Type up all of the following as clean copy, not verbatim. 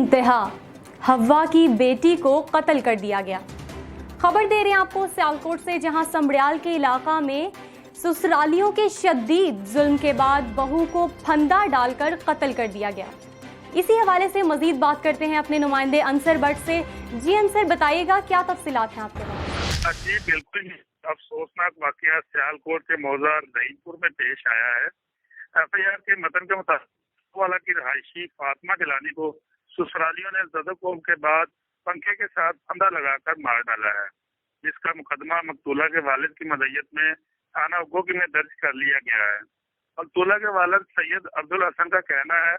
इंतहा, हवा की बेटी को कत्ल कर दिया गया। खबर दे रहे हैं आपको सियालकोट से, जहां समड़ियाल के इलाका में ससुरालियों के शदीद जुल्म के बाद बहू को फंदा डालकर कत्ल कर दिया गया। इसी हवाले से मजीद बात करते हैं अपने नुमाइंदे अंसर भट्ट से। जी अंसर, बताइएगा क्या तफसीलात हैं आपके पास? जी बिल्कुल, अफसोसनाक वाकया सियालकोट के मौजा रहीमपुर में पेश आया है। एफआईआर के मतन के मुताबिक वाला की रहायशी फातिमा गिलानी को ससुरालियों ने ज़दकोम के बाद पंखे के साथ फंदा लगाकर मार डाला है, जिसका मुकदमा मकतूला के वालिद की मदयत में थाना उगोगी में दर्ज कर लिया गया है। मकतूला के वालिद सैयद अब्दुल हसन का कहना है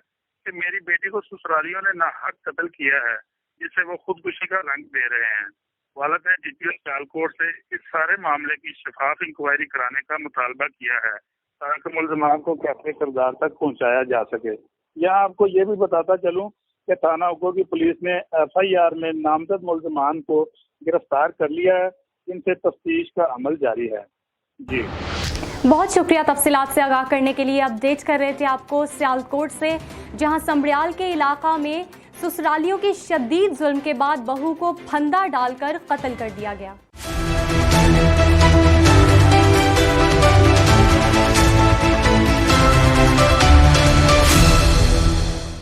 कि मेरी बेटी को ससुरालियों ने नाहक कत्ल किया है, जिससे वो खुदकुशी का रंग दे रहे हैं। वालिद ने डीपीओ सियालकोट से इस सारे मामले की शफाफ इंक्वायरी कराने का मुतालबा किया है, ताकि मुल्ज़मान को कैसे किरदार तक पहुंचाया जा सके। यहाँ आपको ये भी बताता चलूं कि थाना उगो की पुलिस ने एफआईआर में नामजद मुल्ज़मान को गिरफ्तार कर लिया है। इनसे तफ्तीश का अमल जारी है। जी बहुत शुक्रिया तफसीलात से आगाह करने के लिए। अपडेट कर रहे थे आपको सियालकोट से, जहां समड़ियाल के इलाका में ससुरालियों की शदीद जुल्म के बाद बहू को फंदा डालकर कत्ल कर दिया गया।